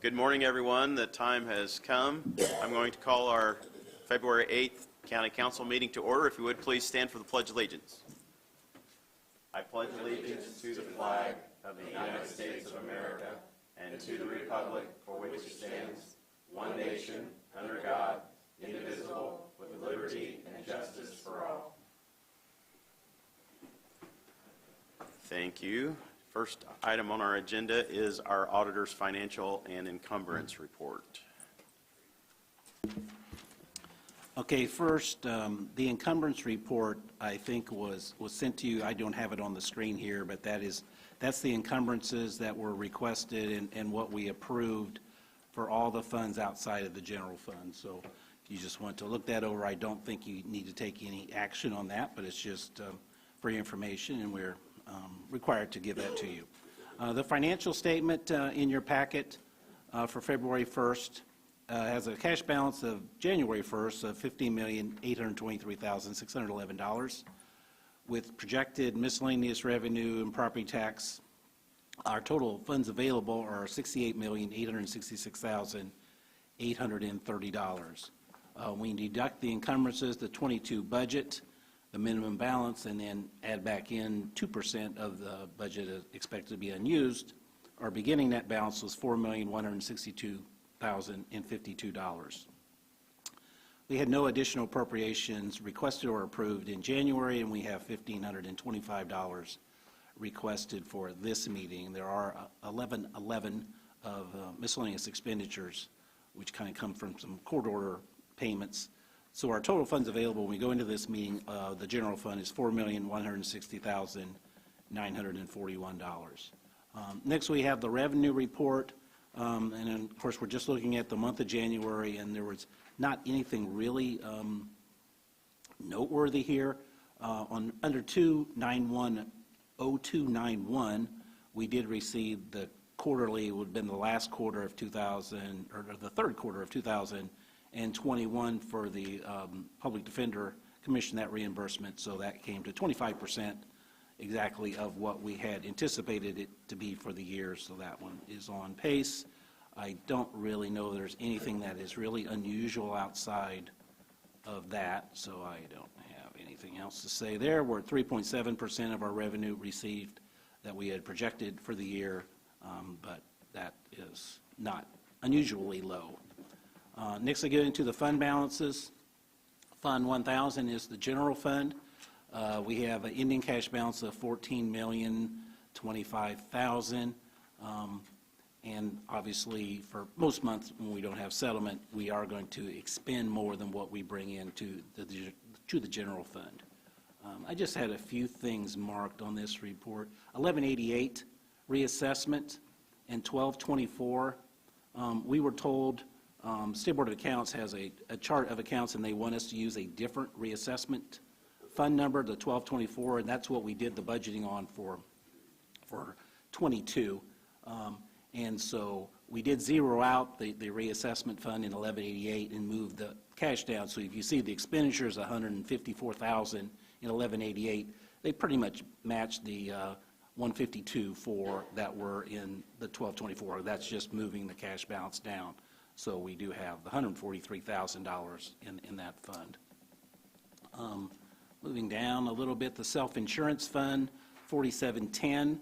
Good morning, everyone. The time has come. I'm going to call our February 8th County Council meeting to order. If you would, please stand for the Pledge of Allegiance. I pledge allegiance to the flag of the United States of America and to the republic for which it stands, one nation, under God, indivisible, with liberty and justice for all. Thank you. First item on our agenda is our auditor's financial and encumbrance report. Okay, first, the encumbrance report, I think, was sent to you. I don't have it on the screen here, but that's the encumbrances that were requested and what we approved for all the funds outside of the general fund. So if you just want to look that over, I don't think you need to take any action on that, but it's just for your information, and we're required to give that to you. The financial statement in your packet for February 1st has a cash balance of January 1st of $15,823,611. With projected miscellaneous revenue and property tax, our total funds available are $68,866,830. We deduct the encumbrances, the 22 budget, the minimum balance, and then add back in 2% of the budget expected to be unused. Our beginning net balance was $4,162,052. We had no additional appropriations requested or approved in January, and we have $1,525 requested for this meeting. There are 1111 of miscellaneous expenditures, which kind of come from some court order payments. So our total funds available when we go into this meeting, the general fund, is $4,160,941. Next, we have the revenue report, and then, of course, we're just looking at the month of January, and there was not anything really noteworthy here. Under 2910291, we did receive the quarterly, it would have been the last quarter of 2000, or the third quarter of 2021 for the Public Defender Commission, that reimbursement, so that came to 25% exactly of what we had anticipated it to be for the year, so that one is on pace. I don't really know there's anything that is really unusual outside of that, so I don't have anything else to say there. We're at 3.7% of our revenue received that we had projected for the year, but that is not unusually low. Next, I get into the fund balances. Fund 1000 is the general fund. We have an ending cash balance of $14,025,000. And obviously, for most months when we don't have settlement, we are going to expend more than what we bring into the general fund. I just had a few things marked on this report. 1188 reassessment and 1224. We were told State Board of Accounts has a chart of accounts, and they want us to use a different reassessment fund number, the 1224, and that's what we did the budgeting on for 22. And so we did zero out the reassessment fund in 1188 and move the cash down. So if you see the expenditures, 154,000 in 1188, they pretty much match the 152.4 that were in the 1224. That's just moving the cash balance down. So we do have the $143,000 in that fund. Moving down a little bit, the self-insurance fund, 4710.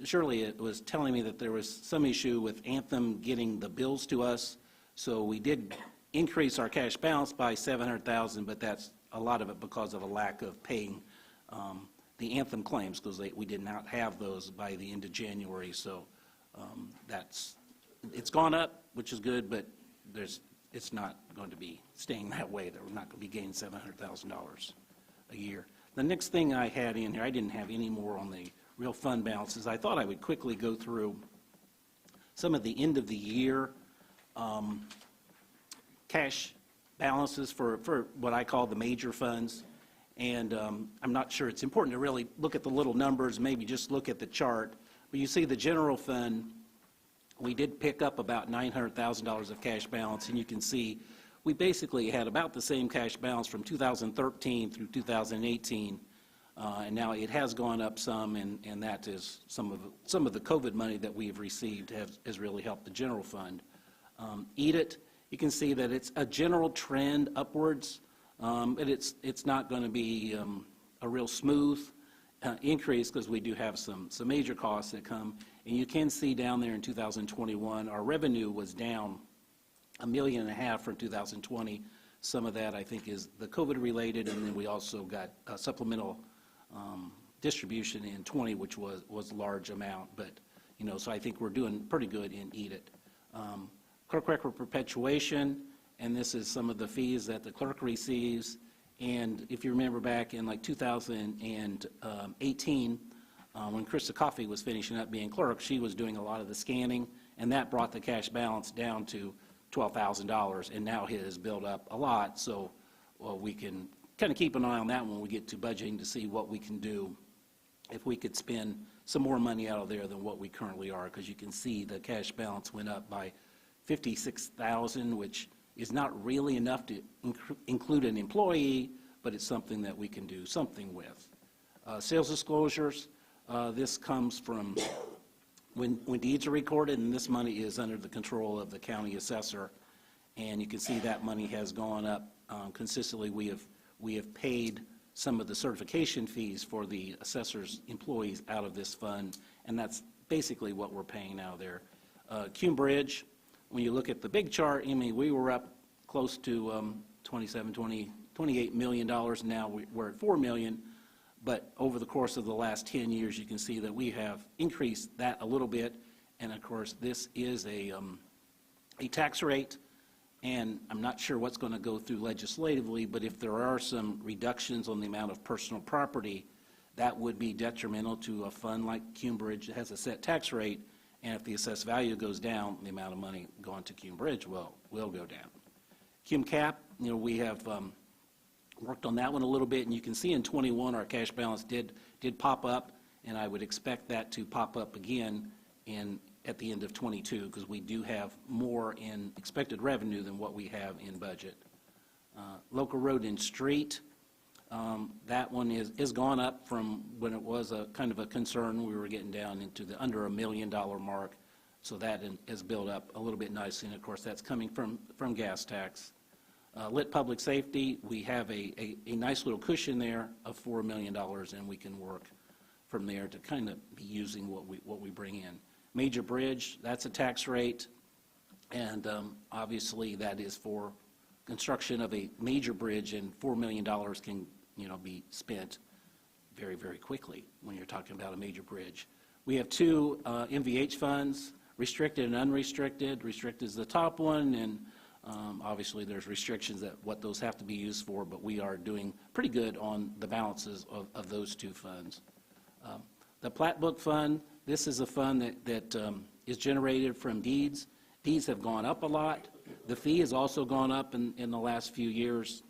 Surely it was telling me that there was some issue with Anthem getting the bills to us. So we did increase our cash balance by $700,000, but that's a lot of it because of a lack of paying the Anthem claims, because we did not have those by the end of January. So it's gone up, which is good, but it's not going to be staying that way. That we're not going to be gaining $700,000 a year. The next thing I had in here, I didn't have any more on the real fund balances. I thought I would quickly go through some of the end of the year cash balances for what I call the major funds. And I'm not sure it's important to really look at the little numbers, maybe just look at the chart. But you see the general fund, we did pick up about $900,000 of cash balance, and you can see we basically had about the same cash balance from 2013 through 2018. And now it has gone up some, and that is some of the COVID money that we've received has really helped the general fund. Eat It, you can see that it's a general trend upwards, but it's not going to be a real smooth increase because we do have some major costs that come. And you can see down there in 2021, our revenue was down $1.5 million from 2020. Some of that, I think, is the COVID-related, and then we also got a supplemental distribution in 20, which was a large amount. But, so I think we're doing pretty good in Eat It. Clerk record perpetuation, and this is some of the fees that the clerk receives. And if you remember back in like 2018, when Krista Coffey was finishing up being clerk, she was doing a lot of the scanning, and that brought the cash balance down to $12,000, and now it has built up a lot. So we can kind of keep an eye on that when we get to budgeting to see what we can do if we could spend some more money out of there than what we currently are, because you can see the cash balance went up by $56,000, which is not really enough to include an employee, but it's something that we can do something with. Sales disclosures, this comes from when deeds are recorded, and this money is under the control of the county assessor, and you can see that money has gone up consistently. We have paid some of the certification fees for the assessor's employees out of this fund, and that's basically what we're paying out there. Cume Bridge, when you look at the big chart, I mean, we were up close to $28 million. Now we're at $4 million. But over the course of the last 10 years, you can see that we have increased that a little bit. And of course, this is a tax rate, and I'm not sure what's going to go through legislatively, but if there are some reductions on the amount of personal property, that would be detrimental to a fund like Cume Bridge that has a set tax rate. And if the assessed value goes down, the amount of money going to Cume Bridge will go down. Cume Cap, we have worked on that one a little bit, and you can see in 21 our cash balance did pop up, and I would expect that to pop up again at the end of 22, because we do have more in expected revenue than what we have in budget. Local road and street, that one is gone up from when it was a kind of a concern. We were getting down into the under $1 million mark, so that has built up a little bit nicely, and of course that's coming from gas tax. Lit public safety, we have a nice little cushion there of $4 million, and we can work from there to kind of be using what we bring in. Major bridge, that's a tax rate, and obviously that is for construction of a major bridge, and $4 million can be spent very, very quickly when you're talking about a major bridge. We have two MVH funds, restricted and unrestricted. Restricted is the top one, and obviously there's restrictions that what those have to be used for, but we are doing pretty good on the balances of those two funds. The Plat Book Fund, this is a fund that is generated from deeds. Deeds have gone up a lot. The fee has also gone up in the last few years.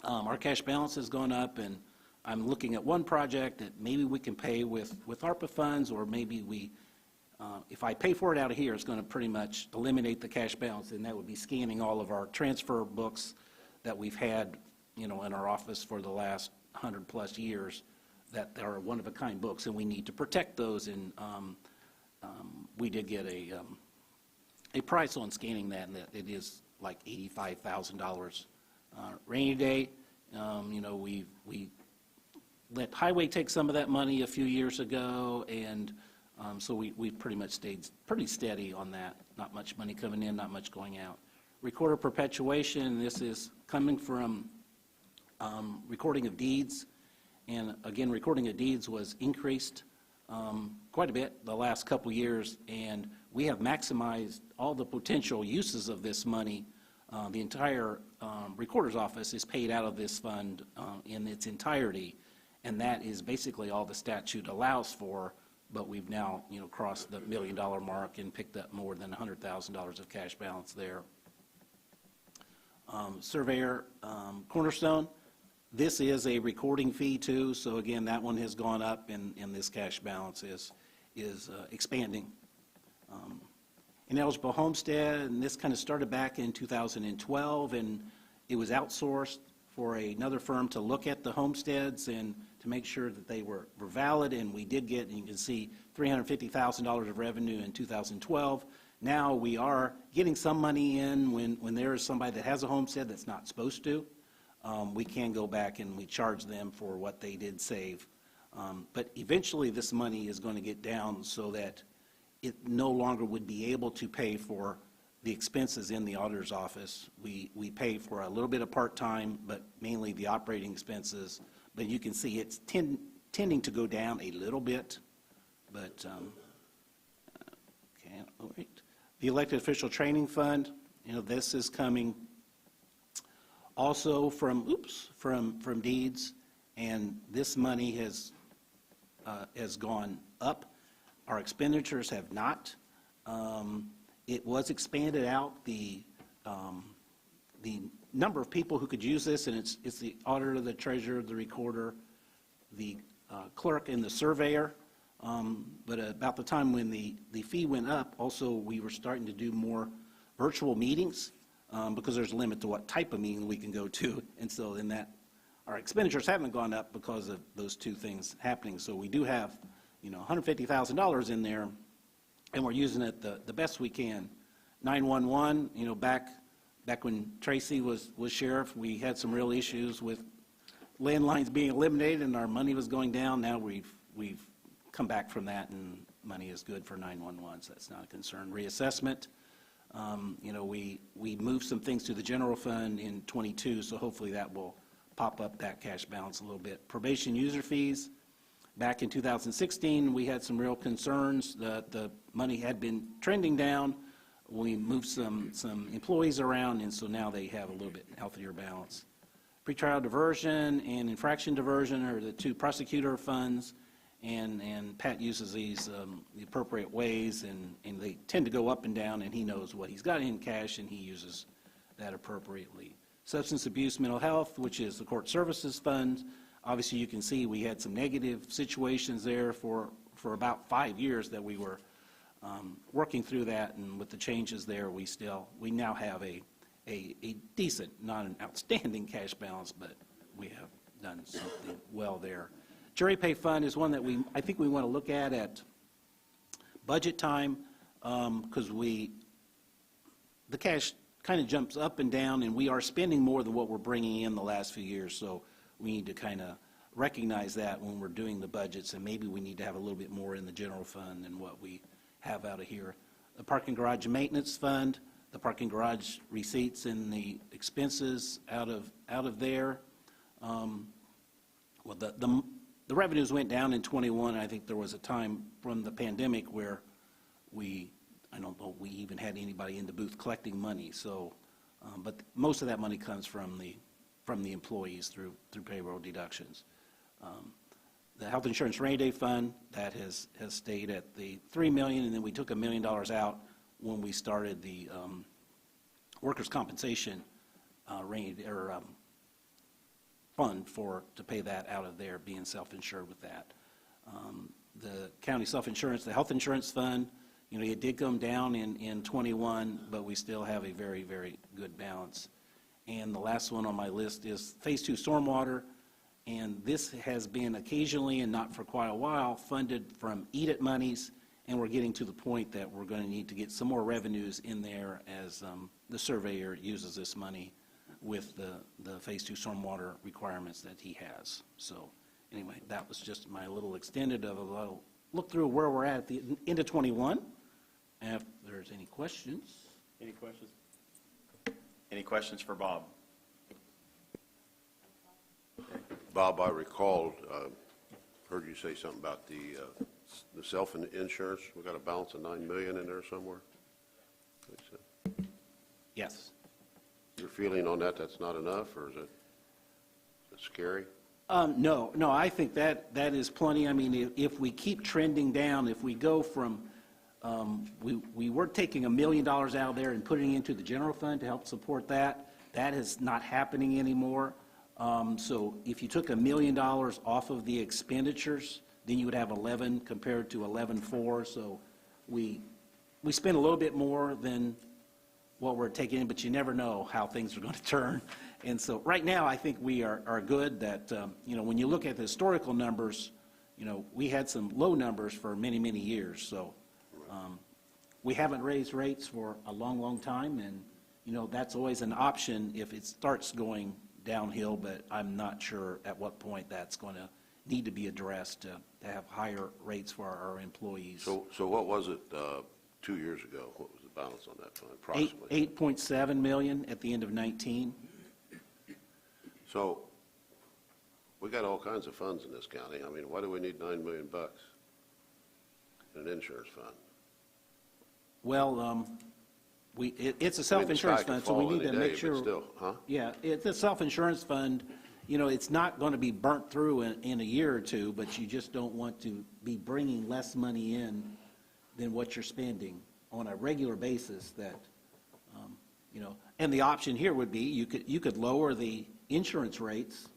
Our cash balance has gone up, and I'm looking at one project that maybe we can pay with ARPA funds, or maybe if I pay for it out of here, it's going to pretty much eliminate the cash balance, and that would be scanning all of our transfer books that we've had, in our office for the last 100+ years that are one-of-a-kind books, and we need to protect those. And we did get a price on scanning that, and that it is like $85,000. Rainy day, we let Highway take some of that money a few years ago, and so we pretty much stayed pretty steady on that. Not much money coming in, not much going out. Recorder perpetuation, this is coming from recording of deeds. And again, recording of deeds was increased quite a bit the last couple years, and we have maximized all the potential uses of this money. The entire recorder's office is paid out of this fund in its entirety, and that is basically all the statute allows for. But we've now, crossed the $1 million mark and picked up more than $100,000 of cash balance there. Surveyor Cornerstone, this is a recording fee too. So again, that one has gone up, and this cash balance is expanding. Ineligible homestead, and this kind of started back in 2012, and it was outsourced for another firm to look at the homesteads, and to make sure that they were valid, and we did get, and you can see, $350,000 of revenue in 2012. Now we are getting some money in when there is somebody that has a homestead that's not supposed to. We can go back and we charge them for what they did save. But eventually this money is going to get down so that it no longer would be able to pay for the expenses in the auditor's office. We pay for a little bit of part-time, but mainly the operating expenses. But you can see it's tending to go down a little bit. But, okay, all right. The elected official training fund, this is coming also from deeds, and this money has gone up. Our expenditures have not. It was expanded out, the number of people who could use this, and it's the auditor, the treasurer, the recorder, the clerk, and the surveyor. But about the time when the fee went up, also we were starting to do more virtual meetings because there's a limit to what type of meeting we can go to. And so in that, our expenditures haven't gone up because of those two things happening. So we do have, $150,000 in there, and we're using it the best we can. 911, back when Tracy was sheriff, we had some real issues with landlines being eliminated and our money was going down. Now we've come back from that, and money is good for 911, so that's not a concern. Reassessment, we moved some things to the general fund in '22, so hopefully that will pop up that cash balance a little bit. Probation user fees, back in 2016, we had some real concerns that the money had been trending down. We moved some employees around, and so now they have a little bit healthier balance. Pretrial diversion and infraction diversion are the two prosecutor funds. And Pat uses these the appropriate ways, and they tend to go up and down, and he knows what he's got in cash, and he uses that appropriately. Substance abuse, mental health, which is the court services fund. Obviously, you can see we had some negative situations there for about 5 years that we were working through that, and with the changes there, we now have a decent, not an outstanding cash balance, but we have done something well there. Jury pay fund is one that I think we want to look at budget time, because the cash kind of jumps up and down, and we are spending more than what we're bringing in the last few years, so we need to kind of recognize that when we're doing the budgets, and maybe we need to have a little bit more in the general fund than what we have out of here. The parking garage maintenance fund, the parking garage receipts and the expenses out of there. Well, the revenues went down in '21. I think there was a time from the pandemic where I don't know if we even had anybody in the booth collecting money. So, but most of that money comes from the employees through payroll deductions. The health insurance rainy day fund, that has stayed at the $3 million, and then we took $1 million out when we started the workers' compensation fund to pay that out of there, being self-insured with that. The county self-insurance, the health insurance fund, it did come down in '21, but we still have a very, very good balance. And the last one on my list is Phase 2 stormwater, and this has been occasionally, and not for quite a while, funded from EDIT monies, and we're getting to the point that we're going to need to get some more revenues in there as the surveyor uses this money with the Phase 2 stormwater requirements that he has. So anyway, that was just my little extended of a little look through where we're at the end of '21. If there's any questions. Any questions? Any questions for Bob? Bob, I recalled, heard you say something about the self-insurance. We've got a balance of $9 million in there somewhere. Yes. Your feeling on that's not enough, or is it scary? No, I think that is plenty. I mean, if we keep trending down, if we go from, we were taking $1 million out of there and putting it into the general fund to help support that. That is not happening anymore. So if you took $1 million off of the expenditures, then you would have 11 compared to 11.4. So we spend a little bit more than what we're taking in, but you never know how things are going to turn And so right now, I think we are good that, when you look at the historical numbers, we had some low numbers for many, many years. So we haven't raised rates for a long, long time. And, that's always an option if it starts going downhill. But I'm not sure at what point that's going to need to be addressed to have higher rates for our employees. So what was it 2 years ago? What was the balance on that fund approximately? 8.7 million at the end of 19. So we got all kinds of funds in this county. I mean, why do we need $9 million in an insurance fund? Well, it's a self-insurance fund, so we need to make sure. Still, huh? Yeah, it's a self-insurance fund. It's not going to be burnt through in a year or two, but you just don't want to be bringing less money in than what you're spending on a regular basis that, and the option here would be you could lower the insurance rates,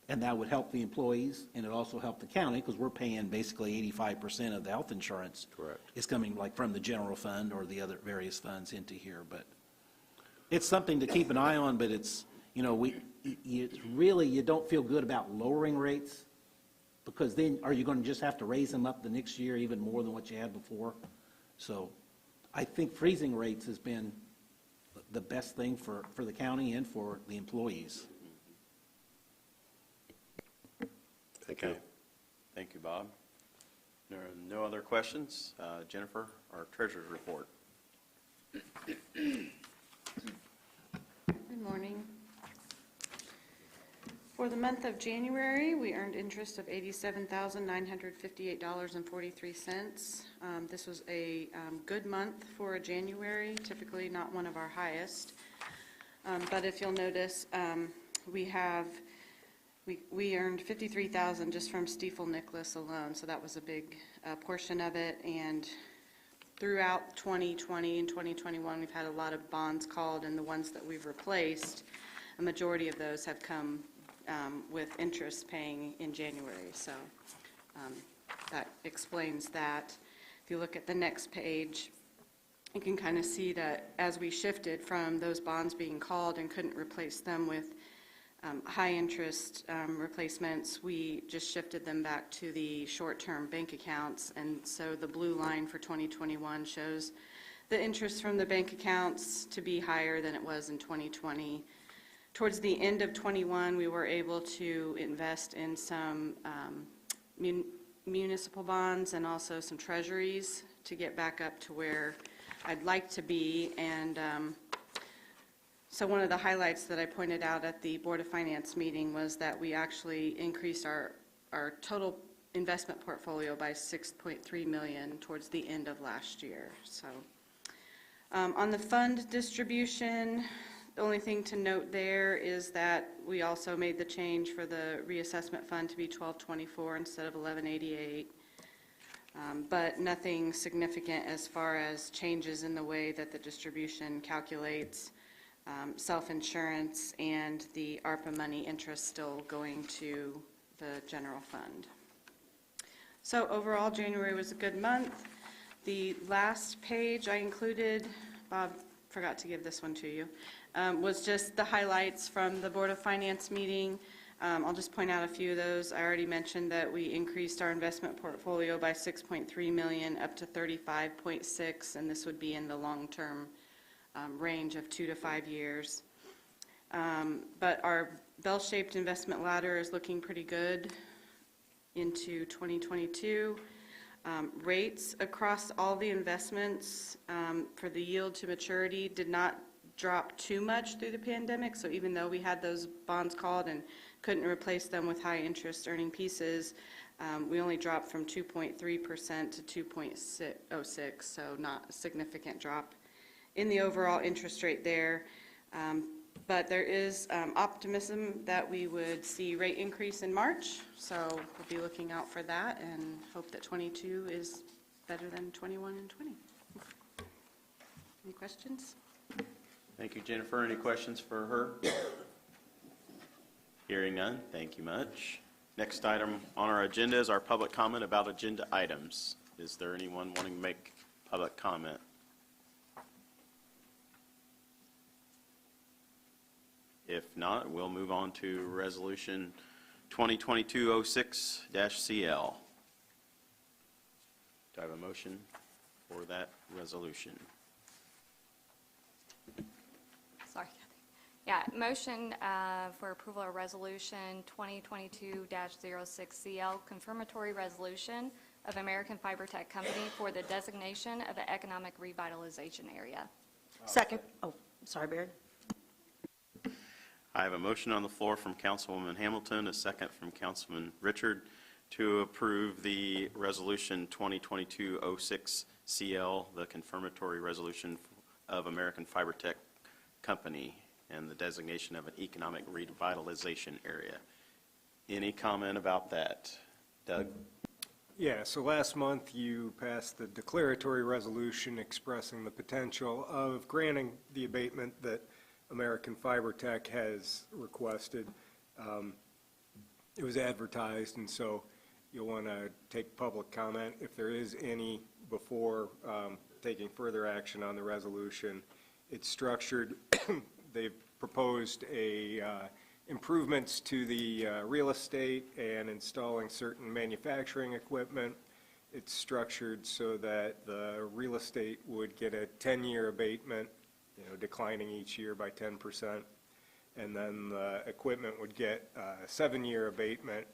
and that would help the employees, and it also help the county, because we're paying basically 85% of the health insurance. Correct. Is coming like from the general fund or the other various funds into here, but it's something to keep an eye on, but it's, you don't feel good about lowering rates, because then are you going to just have to raise them up the next year even more than what you had before? So I think freezing rates has been the best thing for the county and for the employees. Thank you. Okay. Thank you, Bob. There are no other questions. Jennifer, our treasurer's report. Good morning. For the month of January, we earned interest of $87,958.43. This was a good month for a January, typically not one of our highest. But if you'll notice, we earned $53,000 just from Stiefel Nicholas alone, so that was a big portion of it. And throughout 2020 and 2021, we've had a lot of bonds called, and the ones that we've replaced, a majority of those have come with interest paying in January. So that explains that. If you look at the next page, you can kind of see that as we shifted from those bonds being called and couldn't replace them with high interest replacements, we just shifted them back to the short-term bank accounts. And so the blue line for 2021 shows the interest from the bank accounts to be higher than it was in 2020. Towards the end of 21, we were able to invest in some municipal bonds and also some treasuries to get back up to where I'd like to be. And so one of the highlights that I pointed out at the Board of Finance meeting was that we actually increased our total investment portfolio by $6.3 million towards the end of last year. So on the fund distribution, the only thing to note there is that we also made the change for the reassessment fund to be $12.24 instead of $11.88. But nothing significant as far as changes in the way that the distribution calculates self-insurance and the ARPA money interest still going to the general fund. So overall, January was a good month. The last page I included, Bob forgot to give this one to you, was just the highlights from the Board of Finance meeting. I'll just point out a few of those. I already mentioned that we increased our investment portfolio by $6.3 million up to $35.6, and this would be in the long-term range of 2 to 5 years. But our bell-shaped investment ladder is looking pretty good into 2022. Rates across all the investments for the yield to maturity did not drop too much through the pandemic. So even though we had those bonds called and couldn't replace them with high interest earning pieces, we only dropped from 2.3% to 2.06, so not a significant drop in the overall interest rate there. But there is optimism that we would see rate increase in March, so we'll be looking out for that and hope that 22 is better than 21 and 20. Any questions? Thank you, Jennifer. Any questions for her? Hearing none, thank you much. Next item on our agenda is our public comment about agenda items. Is there anyone wanting to make public comment? If not, we'll move on to Resolution 2022-06-CL. Do I have a motion for that resolution? Sorry. Yeah, motion for approval of Resolution 2022-06CL, confirmatory resolution of American Fiber Tech Company for the designation of an economic revitalization area. Second. Oh, sorry, Barry. I have a motion on the floor from Councilwoman Hamilton, a second from Councilman Richard, to approve the Resolution 2022-06CL, the confirmatory resolution of American Fiber Tech Company and the designation of an economic revitalization area. Any comment about that? Doug? Yeah, so last month you passed the declaratory resolution expressing the potential of granting the abatement that American Fiber Tech has requested. It was advertised, and so you'll want to take public comment if there is any before taking further action on the resolution. It's structured, they've proposed improvements to the real estate and installing certain manufacturing equipment. It's structured so that the real estate would get a 10-year abatement, declining each year by 10%, and then the equipment would get a 7-year abatement,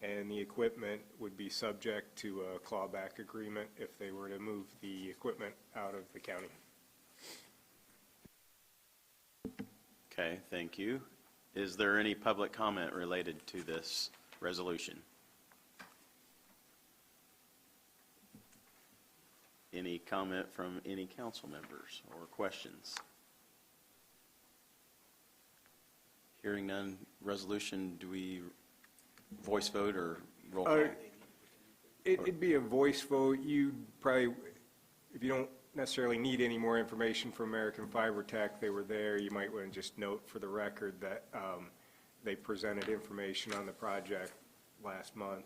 and the equipment would be subject to a clawback agreement if they were to move the equipment out of the county. Okay, thank you. Is there any public comment related to this resolution? Any comment from any council members or questions? Hearing none, resolution, do we voice vote or roll call? It'd be a voice vote. You'd probably, if you don't necessarily need any more information from American Fiber Tech, they were there, you might want to just note for the record that they presented information on the project last month.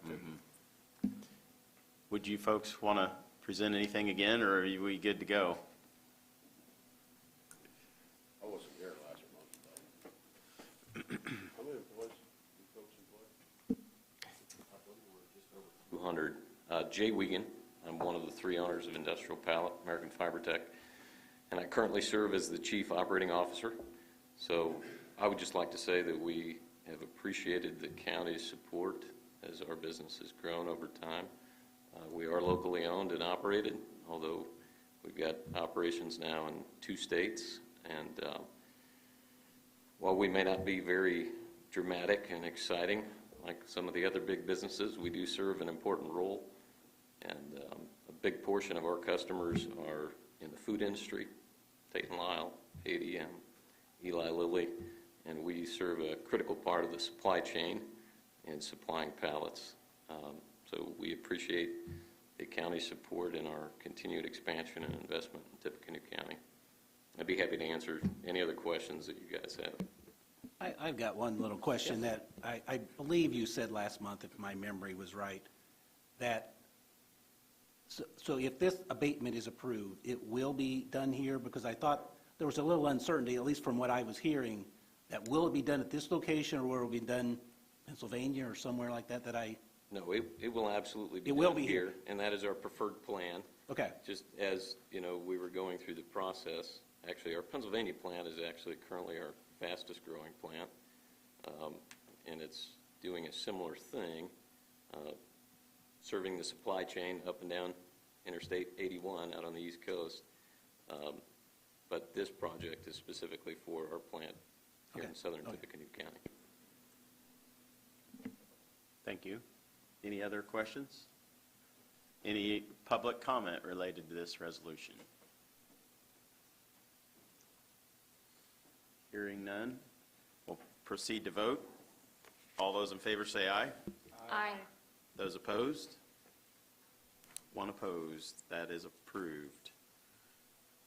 Would you folks want to present anything again, or are we good to go? I wasn't here last month. How many employees do folks employ? 200. Jay Wiegand, I'm one of the 3 owners of Industrial Pallet, American Fiber Tech, and I currently serve as the Chief Operating Officer. So I would just like to say that we have appreciated the county's support as our business has grown over time. We are locally owned and operated, although we've got operations now in 2 states. And while we may not be very dramatic and exciting like some of the other big businesses, we do serve an important role. And a big portion of our customers are in the food industry, Tate & Lyle, ADM, Eli Lilly, and we serve a critical part of the supply chain in supplying pallets. So we appreciate the county's support in our continued expansion and investment in Tippecanoe County. I'd be happy to answer any other questions that you guys have. I've got one little question that I believe you said last month, if my memory was right, that so if this abatement is approved, it will be done here? Because I thought there was a little uncertainty, at least from what I was hearing, that will it be done at this location, or will it be done in Pennsylvania or somewhere like that No, it will absolutely be It will done be here. and that is our preferred plan. Okay. Just as, we were going through the process, actually, our Pennsylvania plant is actually currently our fastest growing plant, and it's doing a similar thing, serving the supply chain up and down Interstate 81 out on the East Coast. But this project is specifically for our plant here in southern Tippecanoe County. Thank you. Any other questions? Any public comment related to this resolution? Hearing none, we'll proceed to vote. All those in favor say aye. Aye. Those opposed? One opposed. That is approved.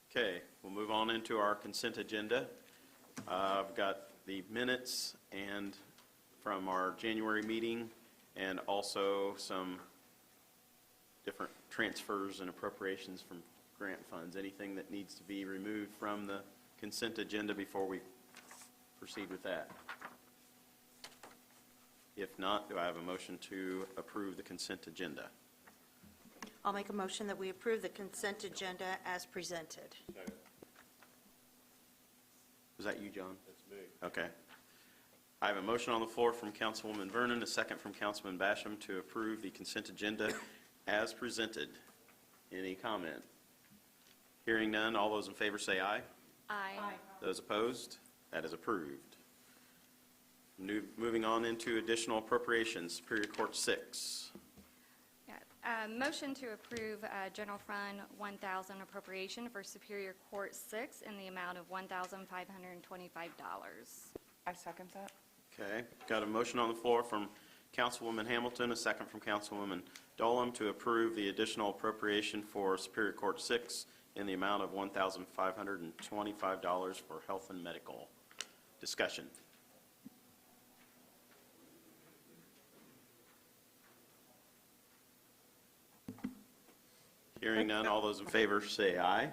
Okay, we'll move on into our consent agenda. I've got the minutes and from our January meeting, and also some different transfers and appropriations from grant funds. Anything that needs to be removed from the consent agenda before we proceed with that? If not, do I have a motion to approve the consent agenda? I'll make a motion that we approve the consent agenda as presented. Was that you, John? That's me. Okay. I have a motion on the floor from Councilwoman Vernon, a second from Councilman Basham to approve the consent agenda as presented. Any comment? Hearing none, all those in favor say aye. Aye. Those opposed? That is approved. Moving on into additional appropriations, Superior Court 6. Motion to approve General Fund 1,000 appropriation for Superior Court 6 in the amount of $1,525. I second that. Okay, got a motion on the floor from Councilwoman Hamilton, a second from Councilwoman Dolam to approve the additional appropriation for Superior Court 6 in the amount of $1,525 for health and medical. Discussion. Hearing none, all those in favor say aye.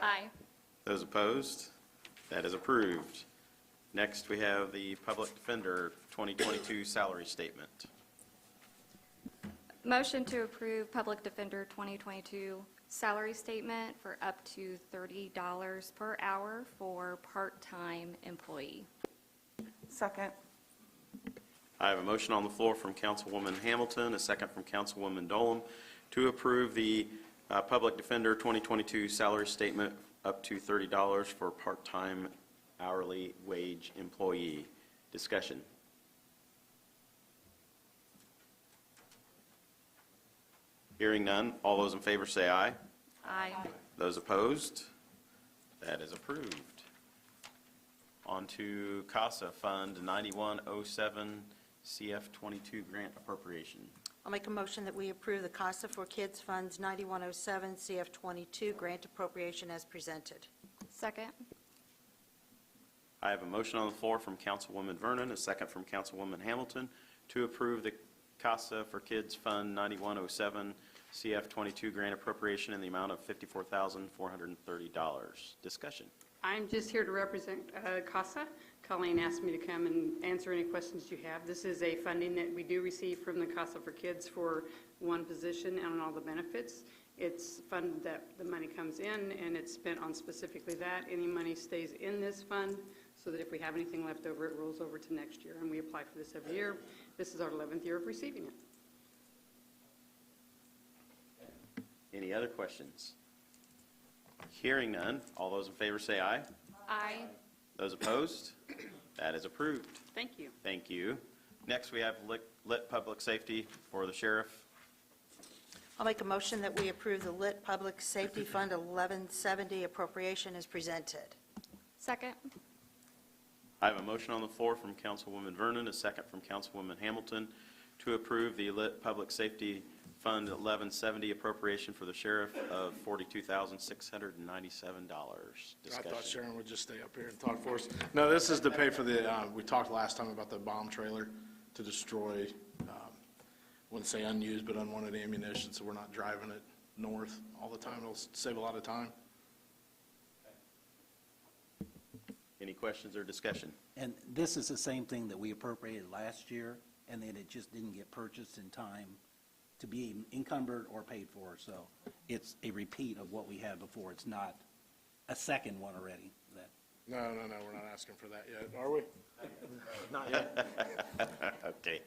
Aye. Those opposed? That is approved. Next, we have the Public Defender 2022 salary statement. Motion to approve Public Defender 2022 salary statement for up to $30 per hour for part-time employee. Second. I have a motion on the floor from Councilwoman Hamilton, a second from Councilwoman Dolam, to approve the Public Defender 2022 salary statement up to $30 for part-time hourly wage employee. Discussion. Hearing none, all those in favor say aye. Aye. Those opposed? That is approved. On to CASA Fund 9107 CF22 grant appropriation. I'll make a motion that we approve the CASA for Kids Funds 9107 CF22 grant appropriation as presented. Second. I have a motion on the floor from Councilwoman Vernon, a second from Councilwoman Hamilton, to approve the CASA for Kids Fund 9107 CF22 grant appropriation in the amount of $54,430. Discussion. I'm just here to represent CASA. Colleen asked me to come and answer any questions you have. This is a funding that we do receive from the CASA for Kids for one position and on all the benefits. It's fund that the money comes in and it's spent on specifically that. Any money stays in this fund so that if we have anything left over, it rolls over to next year. And we apply for this every year. This is our 11th year of receiving it. Any other questions? Hearing none, all those in favor say aye. Aye. Those opposed? That is approved. Thank you. Thank you. Next, we have lit public safety for the sheriff. I'll make a motion that we approve the Lit Public Safety Fund 1170 appropriation as presented. Second. I have a motion on the floor from Councilwoman Vernon, a second from Councilwoman Hamilton, to approve the Lit Public Safety Fund 1170 appropriation for the sheriff of $42,697. I thought Sharon would just stay up here and talk for us. No, this is to pay for the, we talked last time about the bomb trailer to destroy, wouldn't say unused, but unwanted ammunition, so we're not driving it north all the time. It'll save a lot of time. Any questions or discussion? And this is the same thing that we appropriated last year, and then it just didn't get purchased in time to be encumbered or paid for. So it's a repeat of what we had before. It's not a second one already. No, we're not asking for that yet, are we? Not yet. Okay.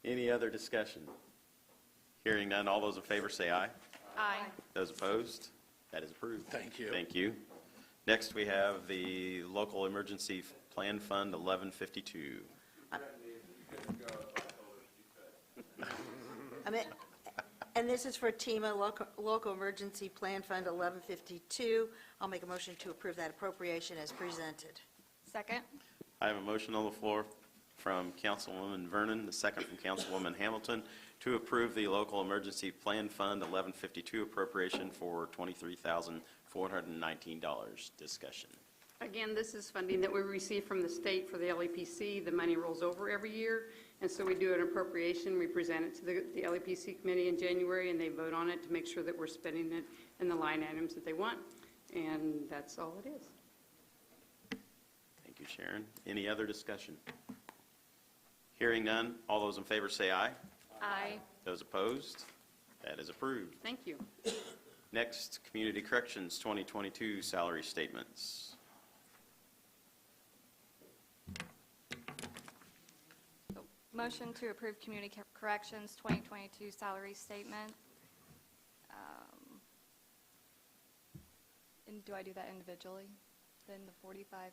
Any other discussion? Hearing none, all those in favor say aye. Aye. Those opposed? That is approved. Thank you. Thank you. Next, we have the Local Emergency Plan Fund 1152. And this is for TEMA, Local Emergency Plan Fund 1152. I'll make a motion to approve that appropriation as presented. Second. I have a motion on the floor from Councilwoman Vernon, the second from Councilwoman Hamilton, to approve the Local Emergency Plan Fund 1152 appropriation for $23,419. Discussion. Again, this is funding that we receive from the state for the LEPC. The money rolls over every year, and so we do an appropriation. We present it to the LEPC committee in January, and they vote on it to make sure that we're spending it in the line items that they want, and that's all it is. Thank Thank you, Sharon. Any other discussion? Hearing none, all those in favor say aye. Aye. Those opposed? That is approved. Thank you. Next, Community Corrections 2022 salary statements. Motion to approve Community Corrections 2022 salary statement. And do I do that individually, then the 45?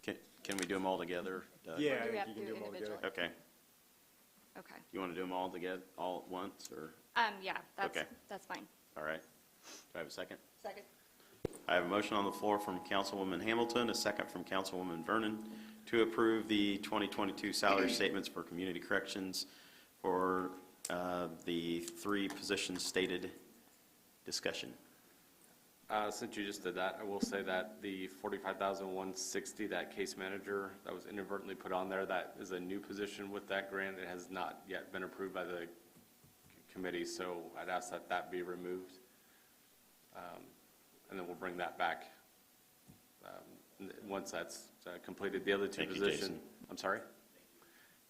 Can we do them all together, Doug? Yeah, Or I do we think have you to can do do them all together. Okay. Okay. You want to do them all together, all at once, or? Yeah, Okay. that's fine. All right. Do I have a second? Second. I have a motion on the floor from Councilwoman Hamilton, a second from Councilwoman Vernon, to approve the 2022 salary statements for Community Corrections for the 3 positions stated. Discussion. Since you just did that, I will say that the $45,160, that case manager that was inadvertently put on there, that is a new position with that grant. It has not yet been approved by the committee, so I'd ask that that be removed. And then we'll bring that back once that's completed. The other 2 Thank you, positions. Jason. I'm sorry?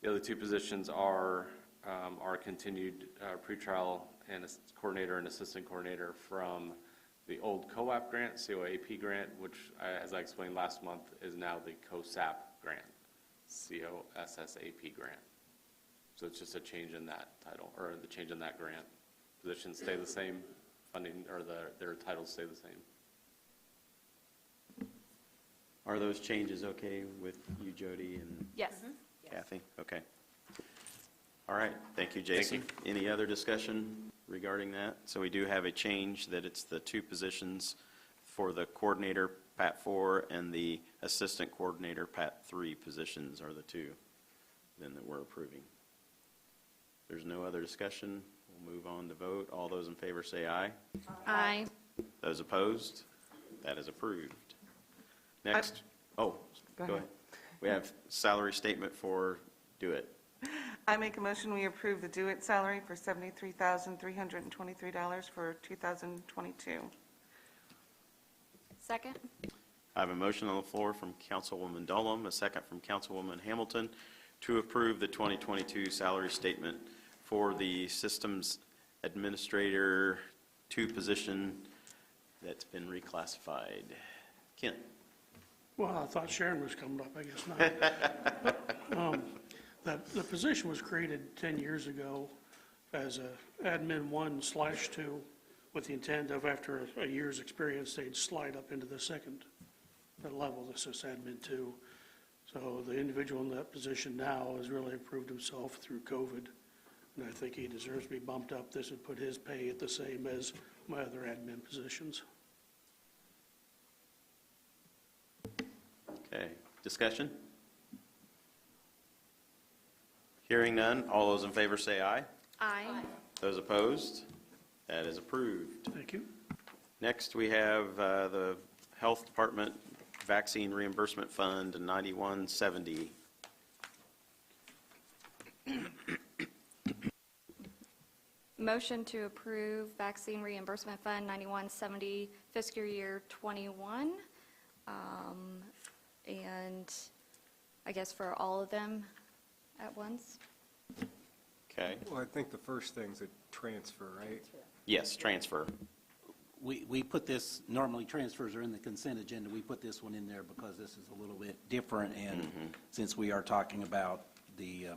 The other 2 positions are our continued pretrial and coordinator and assistant coordinator from the old COAP grant, COAP grant, which, as I explained last month, is now the COSAP grant, COSSAP grant. So it's just a change in that title, or the change in that grant. Positions stay the same, funding, or their titles stay the same. Are those changes okay with you, Jody and Yes. Kathy? Okay. All right, thank you, Jason. Any other discussion regarding that? So we do have a change that it's the 2 positions for the coordinator, Pat 4, and the assistant coordinator, Pat 3 positions are the 2 then that we're approving. There's no other discussion. We'll move on to vote. All those in favor say aye. Aye. Those opposed? That is approved. Next, Go go ahead. ahead. We have salary statement for Do It. I make a motion, we approve the do-it salary for $73,323 for 2022. Second? I have a motion on the floor from Councilwoman Dolam, a second from Councilwoman Hamilton, to approve the 2022 salary statement for the Systems Administrator 2 position that's been reclassified. Kent? Well, I thought Sharon was coming up, I guess not. The position was created 10 years ago as a admin 1/2 with the intent of after a year's experience, they'd slide up into the second level, this is admin 2. So the individual in that position now has really improved himself through COVID, and I think he deserves to be bumped up. This would put his pay at the same as my other admin positions. Okay, discussion? Hearing none, all those in favor say aye. Aye. Those opposed? That is approved. Thank you. Next, we have the Health Department Vaccine Reimbursement Fund 9170. Motion to approve Vaccine Reimbursement Fund 9170 fiscal year '21. And I guess for all of them at once. Okay, Well, I think the first thing's a transfer, right? yes, transfer. We put this, normally transfers are in the consent agenda. We put this one in there because this is a little bit different, and since we are talking about the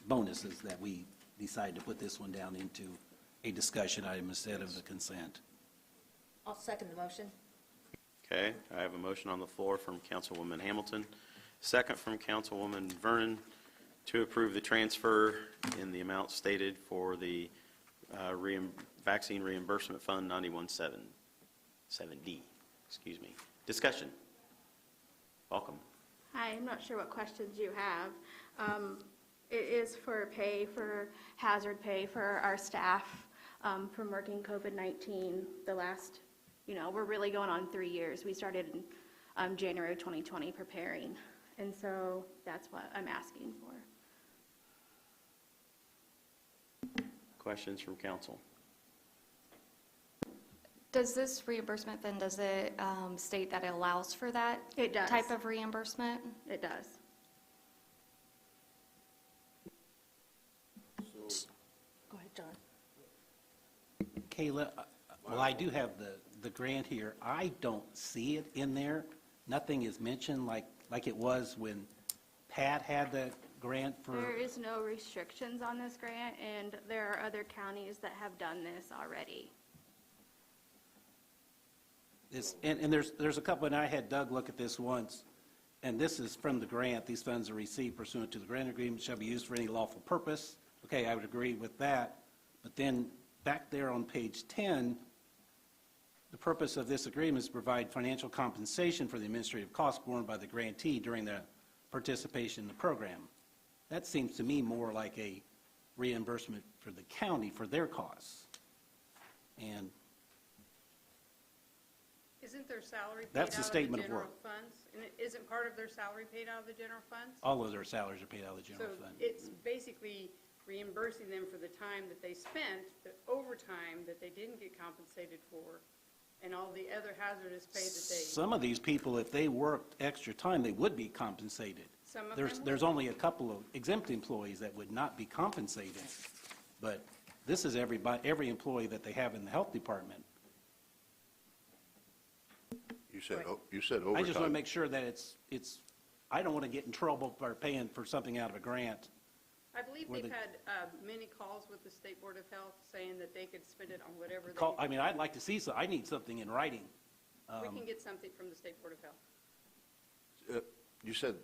bonuses, that we decided to put this one down into a discussion item instead of the consent. I'll second the motion. Okay, I have a motion on the floor from Councilwoman Hamilton, second from Councilwoman Vernon, to approve the transfer in the amount stated for the Vaccine Reimbursement Fund 9170, excuse me. Discussion. Welcome. Hi, I'm not sure what questions you have. It is for pay, for hazard pay for our staff from working COVID-19 the last, we're really going on 3 years. We started in January of 2020 preparing, and so that's what I'm asking for. Questions from council? Does this reimbursement then, does it state that it allows for that? It does. Type of reimbursement? It does. Go ahead, John. Kayla, well, I do have the grant here. I don't see it in there. Nothing is mentioned like it was when Pat had the grant for. There is no restrictions on this grant, and there are other counties that have done this already. And there's a couple, and I had Doug look at this once, and this is from the grant. These funds are received pursuant to the grant agreement, shall be used for any lawful purpose. Okay, I would agree with that. But then back there on page 10, the purpose of this agreement is to provide financial compensation for the administrative costs borne by the grantee during the participation in the program. That seems to me more like a reimbursement for the county for their costs. And Isn't their salary paid That's the out of the statement of general work. funds? And isn't part of their salary paid out of the general funds? all of their salaries are paid out of the So general fund. it's basically reimbursing them for the time that they spent, the overtime that they didn't get compensated for, and all the other hazardous pay that they. Some of these people, if they worked extra time, they would be compensated. Some of There's them there's would. only a couple of exempt employees that would not be compensated. But this is every employee that they have in the health department. You said overtime. I just want to make sure that it's, I don't want to get in trouble for paying for something out of a grant. I believe where they've the- had many calls with the State Board of Health saying that they could spend it on whatever they. I mean, I'd like to see, I need something in writing. We can get something from the State Board of Health. You said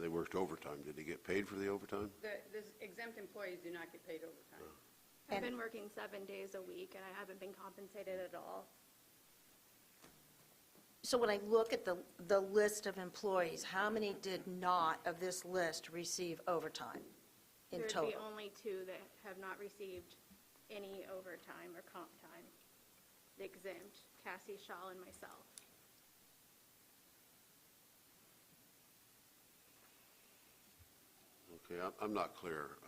they worked overtime. Did they get paid for the overtime? The exempt employees do not get paid overtime. I've been working 7 days a week, and I haven't been compensated at all. So when I look at the list of employees, how many did not of this list receive overtime in There'd total? be only 2 that have not received any overtime or comp time. The exempt, Cassie Shaw and myself. Okay, I'm not clear,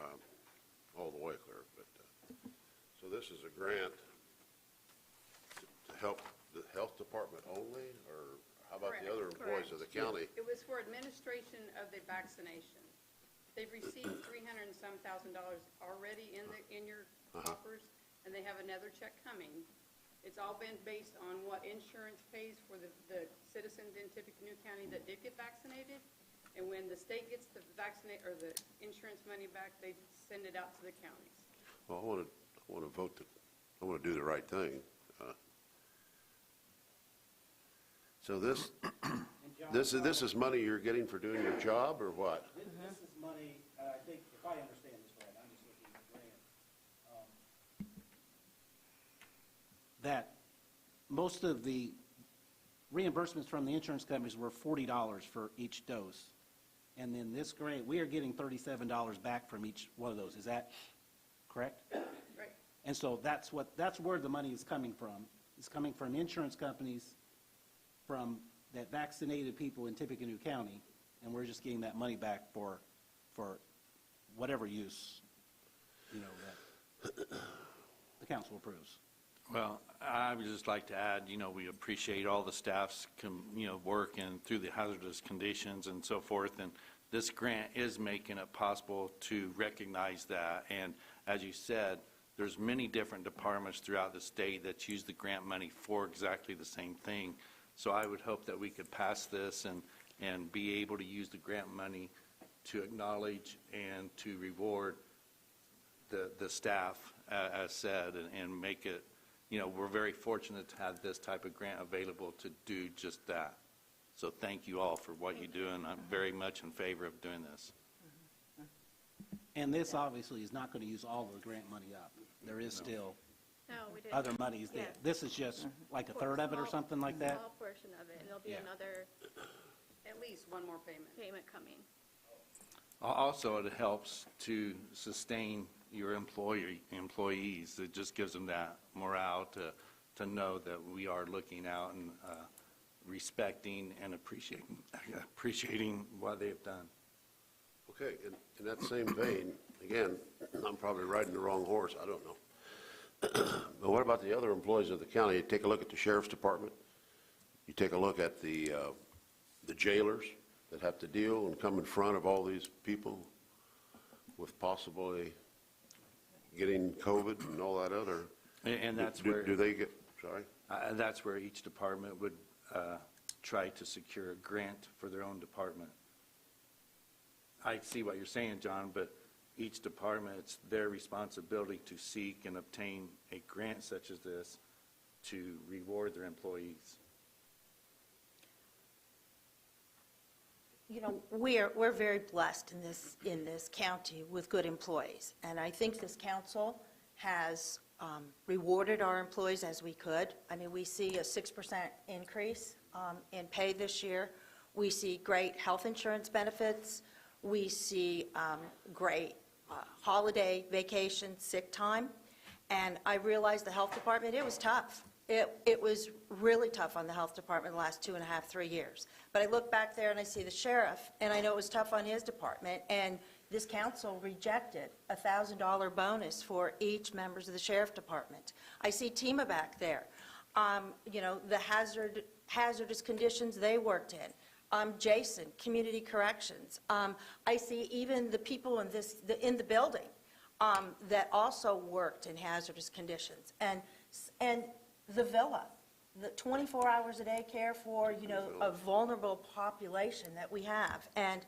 all the way clear, but, so this is a grant to help the health department only, or how about the other employees of the county? It was for administration of the vaccination. They've received $300 and some thousand already in your coffers, and they have another check coming. It's all been based on what insurance pays for the citizens in Tippecanoe County that did get vaccinated. And when the state gets the or the insurance money back, they send it out to the counties. Well, I want to vote, I want to do the right thing. So this is money you're getting for doing your job, or what? This is money, I think, if I understand this right, I'm just looking at the grant, that most of the reimbursements from the insurance companies were $40 for each dose. And then this grant, we are getting $37 back from each one of those. Is that correct? Right. And so that's where the money is coming from. It's coming from insurance companies, from that vaccinated people in Tippecanoe County, and we're just getting that money back for whatever use, that the council approves. Well, I would just like to add, we appreciate all the staff's, work and through the hazardous conditions and so forth. And this grant is making it possible to recognize that. And as you said, there's many different departments throughout the state that use the grant money for exactly the same thing. So I would hope that we could pass this and be able to use the grant money to acknowledge and to reward the staff, as said, and make it, we're very fortunate to have this type of grant available to do just that. So thank you all for what you do, and I'm very much in favor of doing this. And this obviously is not going to use all of the grant money up. There is still No, we didn't. other monies there. Yeah. This is just like a third of it or something like that? Small portion of it, and there'll be Yeah. another At least one more payment. payment coming. Also, it helps to sustain your employees. It just gives them that morale to know that we are looking out and respecting and appreciating what they've done. Okay, in that same vein, again, I'm probably riding the wrong horse, I don't know. But what about the other employees of the county? You take a look at the sheriff's department. You take a look at the jailers that have to deal and come in front of all these people with possibly getting COVID and all that other. And that's Do- where. Do they get, sorry? That's where each department would try to secure a grant for their own department. I see what you're saying, John, but each department, it's their responsibility to seek and obtain a grant such as this to reward their employees. You know, we're very blessed in this county with good employees, and I think this council has rewarded our employees as we could. I mean, we see a 6% increase in pay this year. We see great health insurance benefits. We see great holiday, vacation, sick time. And I realized the health department, it was tough. It was really tough on the health department the last 2.5, 3 years. But I look back there and I see the sheriff, and I know it was tough on his department. And this council rejected a $1,000 bonus for each members of the sheriff department. I see Tima back there. You know, the hazardous conditions they worked in. Jason, community corrections. I see even the people in the building that also worked in hazardous conditions. And the villa, the 24 hours a day care for, you know, a vulnerable population that we have. And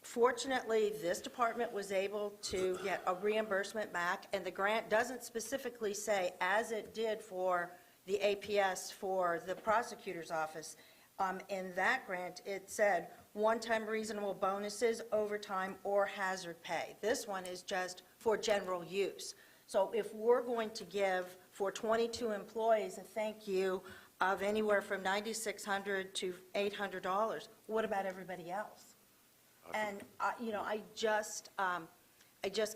fortunately, this department was able to get a reimbursement back, and the grant doesn't specifically say, as it did for the APS for the prosecutor's office. In that grant, it said one-time reasonable bonuses, overtime, or hazard pay. This one is just for general use. So if we're going to give, for 22 employees, a thank you of anywhere from $9,600 to $800, what about everybody else? And, you know, I just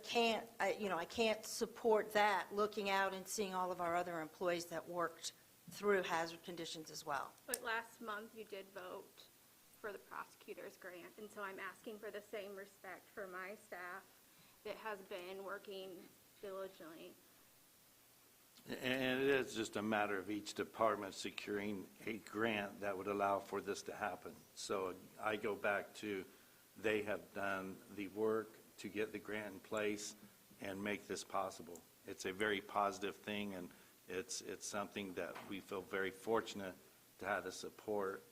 can't, I can't support that, looking out and seeing all of our other employees that worked through hazard conditions as well. But last month, you did vote for the prosecutor's grant, and so I'm asking for the same respect for my staff that has been working diligently. And it is just a matter of each department securing a grant that would allow for this to happen. So I go back to, they have done the work to get the grant in place and make this possible. It's a very positive thing, and it's something that we feel very fortunate to have the support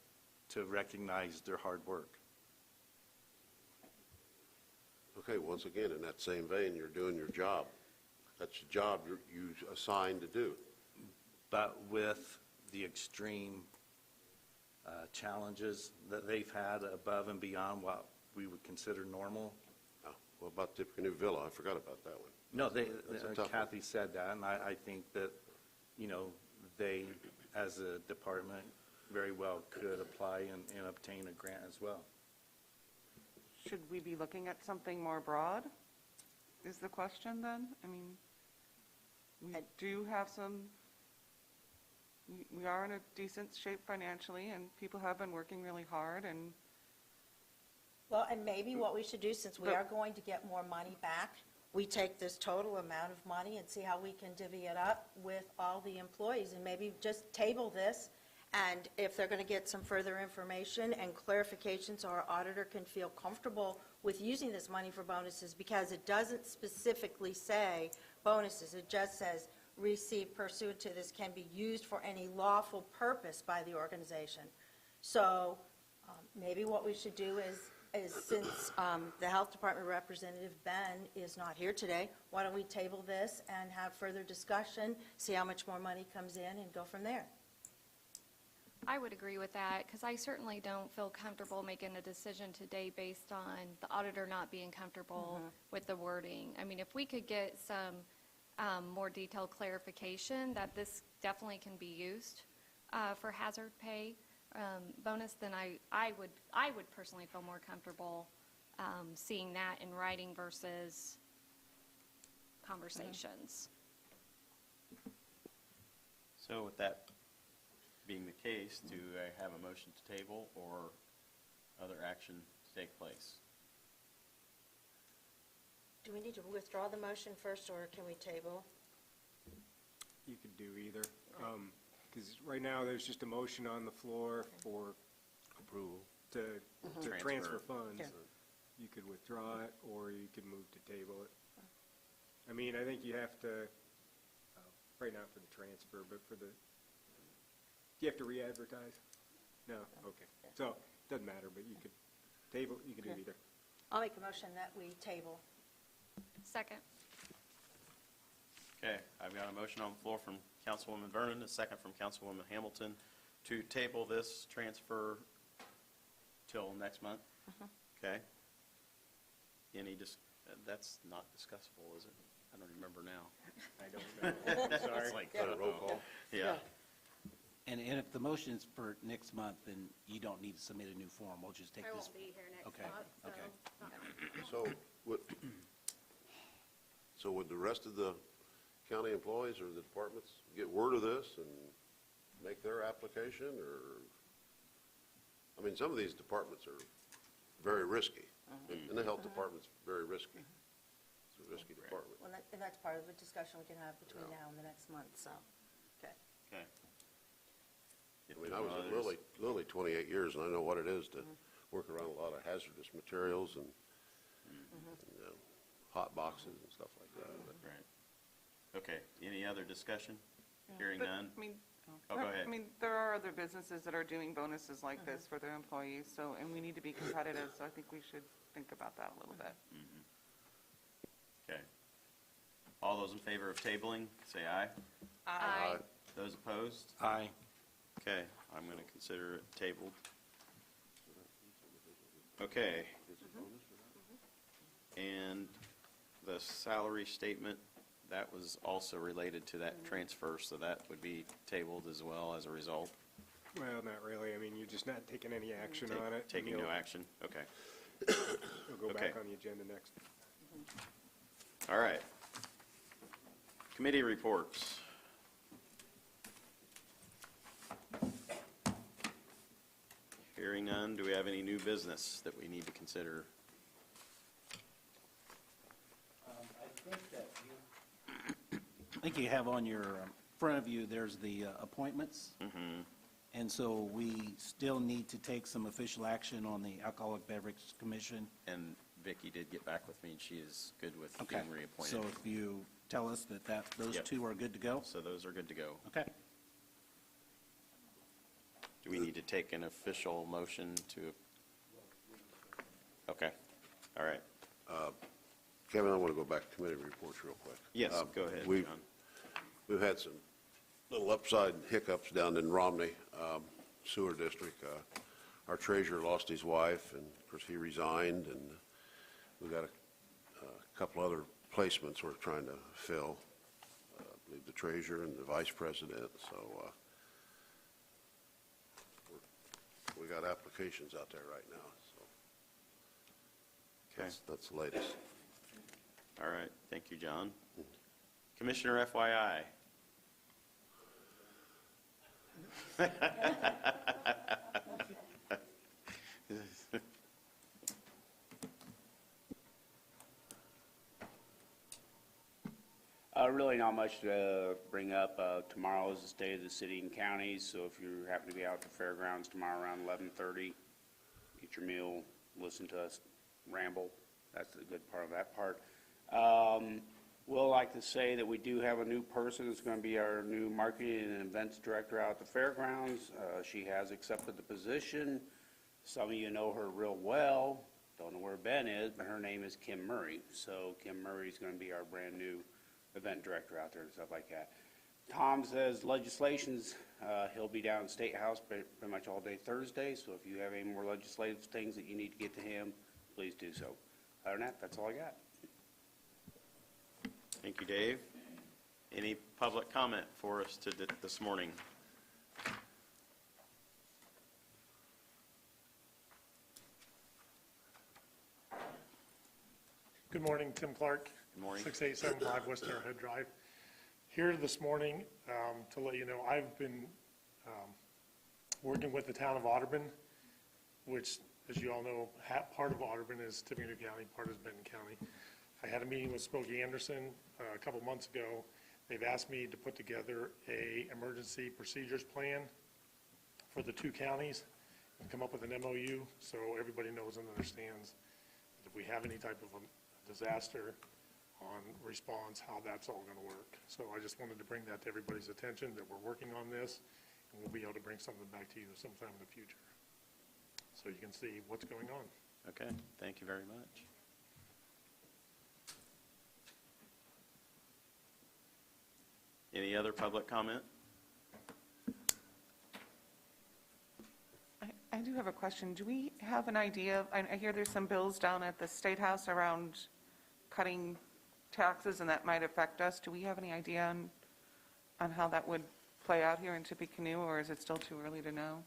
to recognize their hard work. Okay, once again, in that same vein, you're doing your job. That's the job you assigned to do. But with the extreme challenges that they've had above and beyond what we would consider normal. Oh, what about Tippecanoe Villa? I forgot about that one. No, That's a tough one. Kathy said that, and I think that, you know, they, as a department, very well could apply and obtain a grant as well. Should we be looking at something more broad, is the question then? I mean, we do have we are in a decent shape financially, and people have been working really hard, and Well, and maybe what we should do, since we are going to get more money back, we take this total amount of money and see how we can divvy it up with all the employees, and maybe just table this, and if they're going to get some further information and clarification so our auditor can feel comfortable with using this money for bonuses, because it doesn't specifically say bonuses, it just says received pursuant to this can be used for any lawful purpose by the organization. So maybe what we should do is since the Health Department representative, Ben, is not here today, why don't we table this and have further discussion, see how much more money comes in, and go from there? I would agree with that, because I certainly don't feel comfortable making a decision today based on the auditor not being comfortable with the wording. I mean, if we could get some more detailed clarification that this definitely can be used for hazard pay bonus, then I would personally feel more comfortable seeing that in writing versus conversations. So with that being the case, do I have a motion to table or other action to take place? Do we need to withdraw the motion first, or can we table? you could do either. Because right now, there's just a motion on the floor for Approval. to transfer funds. Yeah. You could withdraw it, or you could move to table it. I mean, I think you have to, right now for the transfer, but for the, do you have to re-advertise? No? Okay. So, doesn't matter, but you could table, you could do either. I'll make a motion that we table. Second. Okay, I've got a motion on the floor from Councilwoman Vernon, a second from Councilwoman Hamilton to table this transfer till next month. Okay? That's not discussable, is it? I don't remember now. I don't know. Sorry. It's like, Roll call. yeah. And if the motion is for next month, then you don't need to submit a new form. We'll just take I this. won't be here next Okay, month, so. okay. So would the rest of the county employees or the departments get word of this and make their application, or, I mean, some of these departments are very risky, and the health department's very risky. It's a risky department. Well, and that's part of the discussion we can have between now and the next month, so, okay. Okay. I mean, I was at Lilly 28 years, and I know what it is to work around a lot of hazardous materials and you know, hot boxes and stuff like that. But Right. Okay, any other discussion? Hearing But, none? I mean, Oh, go ahead. I mean, there are other businesses that are doing bonuses like this for their employees, so, and we need to be competitive, so I think we should think about that a little bit. Okay. All those in favor of tabling, say aye. Aye. Those opposed? Aye. Okay, I'm going to consider it tabled. Okay. And the salary statement, that was also related to that transfer, so that would be tabled as well as a result. Well, not really. I mean, you're just not taking any action on it. Taking no action, okay. It'll go back Okay. on the agenda next. All right. Committee reports. Hearing none, do we have any new business that we need to consider? I think you have on your front of you, there's the appointments. And so we still need to take some official action on the Alcoholic Beverage Commission. And Vicki did get back with me, and she is good with Okay. being reappointed. So if you tell us that those Yep. two are good to go? So those are good to go. Okay. Do we need to take an official motion to? Okay, all right. Kevin, I want to go back to committee reports real quick. Yes, go ahead, We've John. had some little upside hiccups down in Romney Sewer District. Our treasurer lost his wife, and of course, he resigned, and we got a couple other placements we're trying to fill. I believe the treasurer and the vice president, so we got applications out there right now, so Okay, that's the latest. all right, thank you, John. Commissioner FYI. Really not much to bring up. Tomorrow is the state of the city and counties, so if you happen to be out at the fairgrounds tomorrow around 11:30, get your meal, listen to us ramble. That's the good part of that part. We'll like to say that we do have a new person that's going to be our new marketing and events director out at the fairgrounds. She has accepted the position. Some of you know her real well. Don't know where Ben is, but her name is Kim Murray. So Kim Murray is going to be our brand-new event director out there and stuff like that. Tom says legislations, he'll be down in State House pretty much all day Thursday, so if you have any more legislative things that you need to get to him, please do so. Other than that, that's all I got. Thank you, Dave. Any public comment for us this morning? Good morning, Tim Clark. Good morning. 6875 West Arrowhead Drive. Here this morning to let you know, I've been working with the town of Audubon, which, as you all know, part of Audubon is Tippecanoe County, part is Benton County. I had a meeting with Smokey Anderson a couple months ago. They've asked me to put together a emergency procedures plan for the 2 counties and come up with an MOU so everybody knows and understands that if we have any type of a disaster on response, how that's all going to work. So I just wanted to bring that to everybody's attention, that we're working on this, and we'll be able to bring something back to you sometime in the future, so you can see what's going on. Okay, thank you very much. Any other public comment? I do have a question. Do we have an idea, I hear there's some bills down at the State House around cutting taxes, and that might affect us. Do we have any idea on how that would play out here in Tippecanoe, or is it still too early to know?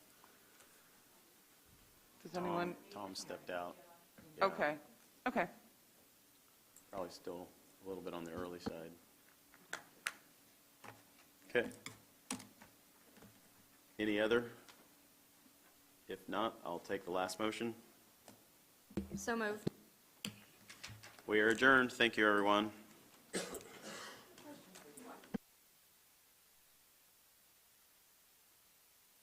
Does anyone? Tom stepped out. Yeah, Okay, okay. probably still a little bit on the early side. Okay. Any other? If not, I'll take the last motion. So moved. We are adjourned. Thank you, everyone.